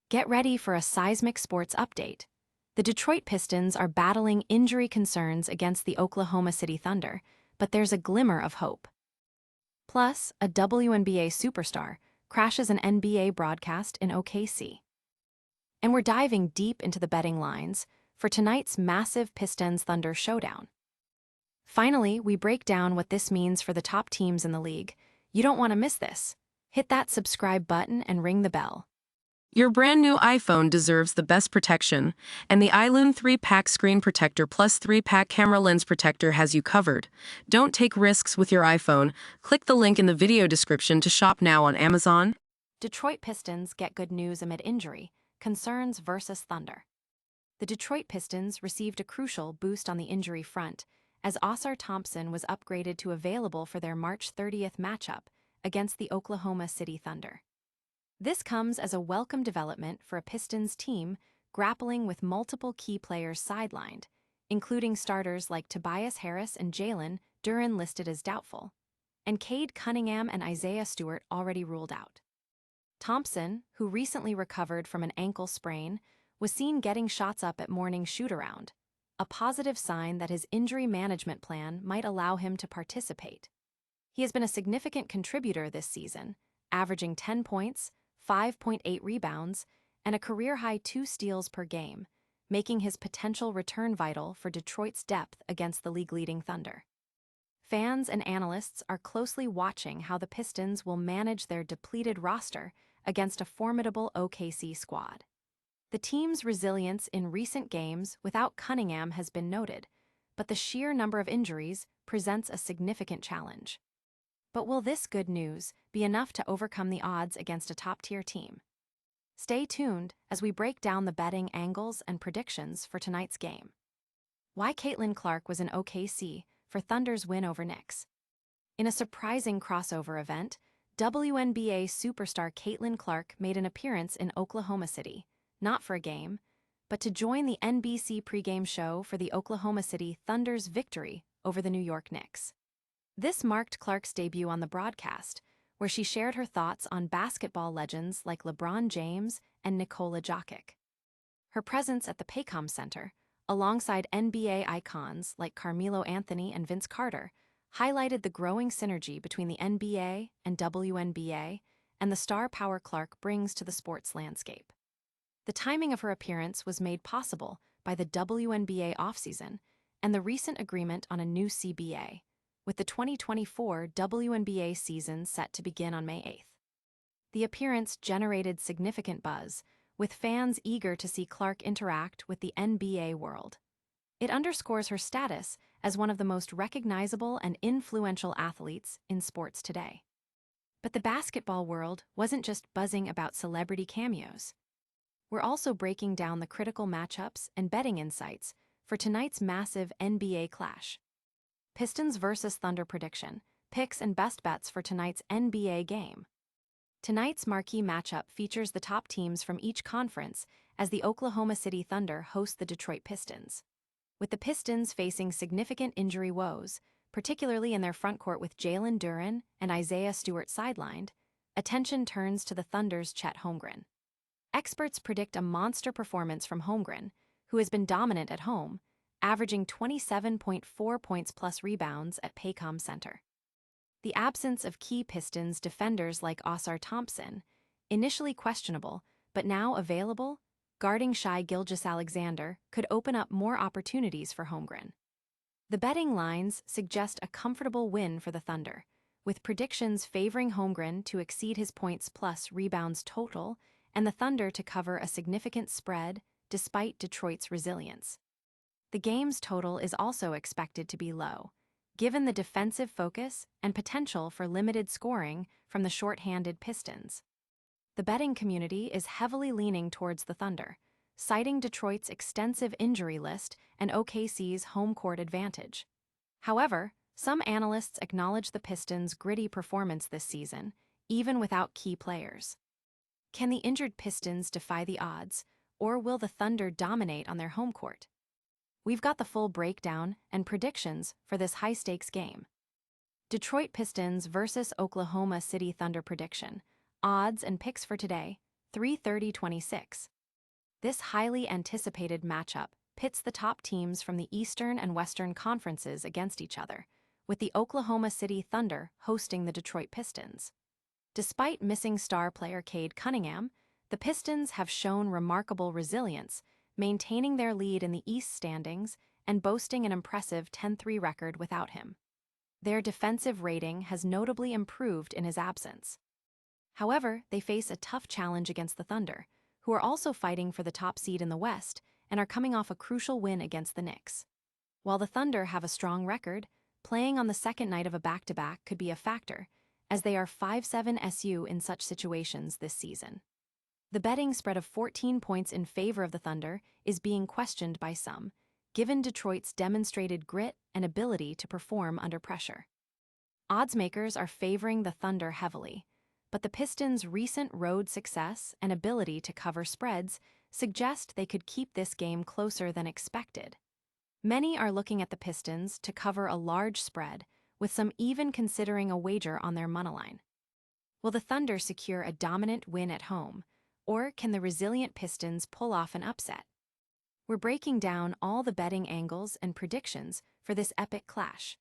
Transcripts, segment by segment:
Get ready for a seismic sports update. The Detroit Pistons are battling injury concerns against the Oklahoma City Thunder, but there's a glimmer of hope. Plus, a WNBA superstar crashes an NBA broadcast in OKC. And we're diving deep into the betting lines for tonight's massive Pistons-Thunder showdown. Finally, we break down what this means for the top teams in the league. You don't want to miss this. Hit that subscribe button and ring the bell. Your brand new iPhone deserves the best protection, and the iLume 3-Pack Screen Protector plus 3-Pack Camera Lens Protector has you covered. Don't take risks with your iPhone. Click the link in the video description to shop now on Amazon. Detroit Pistons get good news amid injury, concerns versus Thunder. The Detroit Pistons received a crucial boost on the injury front as Ausar Thompson was upgraded to available for their March 30th matchup against the Oklahoma City Thunder. This comes as a welcome development for a Pistons team grappling with multiple key players sidelined, including starters like Tobias Harris and Jalen Duren listed as doubtful, and Cade Cunningham and Isaiah Stewart already ruled out. Thompson, who recently recovered from an ankle sprain, was seen getting shots up at morning shoot-around, a positive sign that his injury management plan might allow him to participate. He has been a significant contributor this season, averaging 10 points, 5.8 rebounds, and a career-high 2 steals per game, making his potential return vital for Detroit's depth against the league-leading Thunder. Fans and analysts are closely watching how the Pistons will manage their depleted roster against a formidable OKC squad. The team's resilience in recent games without Cunningham has been noted, but the sheer number of injuries presents a significant challenge. But will this good news be enough to overcome the odds against a top-tier team? Stay tuned as we break down the betting angles and predictions for tonight's game. Why Caitlin Clark was in OKC for Thunder's win over Knicks. In a surprising crossover event, WNBA superstar Caitlin Clark made an appearance in Oklahoma City, not for a game, but to join the NBC pregame show for the Oklahoma City Thunder's victory over the New York Knicks. This marked Clark's debut on the broadcast, where she shared her thoughts on basketball legends like LeBron James and Nikola Jokic. Her presence at the Paycom Center, alongside NBA icons like Carmelo Anthony and Vince Carter, highlighted the growing synergy between the NBA and WNBA and the star power Clark brings to the sports landscape. The timing of her appearance was made possible by the WNBA offseason and the recent agreement on a new CBA, with the 2024 WNBA season set to begin on May 8th. The appearance generated significant buzz, with fans eager to see Clark interact with the NBA world. It underscores her status as one of the most recognizable and influential athletes in sports today. But the basketball world wasn't just buzzing about celebrity cameos. We're also breaking down the critical matchups and betting insights for tonight's massive NBA clash. Pistons versus Thunder prediction, picks and best bets for tonight's NBA game. Tonight's marquee matchup features the top teams from each conference as the Oklahoma City Thunder host the Detroit Pistons. With the Pistons facing significant injury woes, particularly in their frontcourt with Jalen Duren and Isaiah Stewart sidelined, attention turns to the Thunder's Chet Holmgren. Experts predict a monster performance from Holmgren, who has been dominant at home, averaging 27.4 points plus rebounds at Paycom Center. The absence of key Pistons defenders like Ausar Thompson, initially questionable but now available, guarding shy Gilgeous-Alexander, could open up more opportunities for Holmgren. The betting lines suggest a comfortable win for the Thunder, with predictions favoring Holmgren to exceed his points plus rebounds total and the Thunder to cover a significant spread despite Detroit's resilience. The game's total is also expected to be low, given the defensive focus and potential for limited scoring from the short-handed Pistons. The betting community is heavily leaning towards the Thunder, citing Detroit's extensive injury list and OKC's home court advantage. However, some analysts acknowledge the Pistons' gritty performance this season, even without key players. Can the injured Pistons defy the odds, or will the Thunder dominate on their home court? We've got the full breakdown and predictions for this high-stakes game. Detroit Pistons versus Oklahoma City Thunder prediction, odds and picks for today, 3:30-26. This highly anticipated matchup pits the top teams from the Eastern and Western conferences against each other, with the Oklahoma City Thunder hosting the Detroit Pistons. Despite missing star player Cade Cunningham, the Pistons have shown remarkable resilience, maintaining their lead in the East standings and boasting an impressive 10-3 record without him. Their defensive rating has notably improved in his absence. However, they face a tough challenge against the Thunder, who are also fighting for the top seed in the West and are coming off a crucial win against the Knicks. While the Thunder have a strong record, playing on the second night of a back-to-back could be a factor, as they are 5-7 SU in such situations this season. The betting spread of 14 points in favor of the Thunder is being questioned by some, given Detroit's demonstrated grit and ability to perform under pressure. Oddsmakers are favoring the Thunder heavily, but the Pistons' recent road success and ability to cover spreads suggest they could keep this game closer than expected. Many are looking at the Pistons to cover a large spread, with some even considering a wager on their moneyline. Will the Thunder secure a dominant win at home, or can the resilient Pistons pull off an upset? We're breaking down all the betting angles and predictions for this epic clash.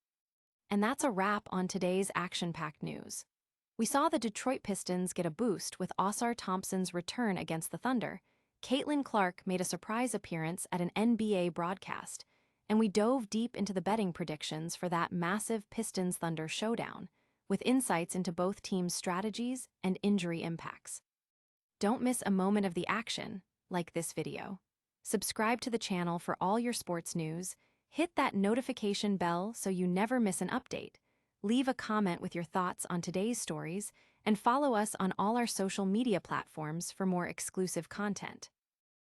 And that's a wrap on today's action-packed news. We saw the Detroit Pistons get a boost with Ausar Thompson's return against the Thunder. Caitlin Clark made a surprise appearance at an NBA broadcast, and we dove deep into the betting predictions for that massive Pistons-Thunder showdown, with insights into both teams' strategies and injury impacts. Don't miss a moment of the action, like this video. Subscribe to the channel for all your sports news, hit that notification bell so you never miss an update, leave a comment with your thoughts on today's stories, and follow us on all our social media platforms for more exclusive content.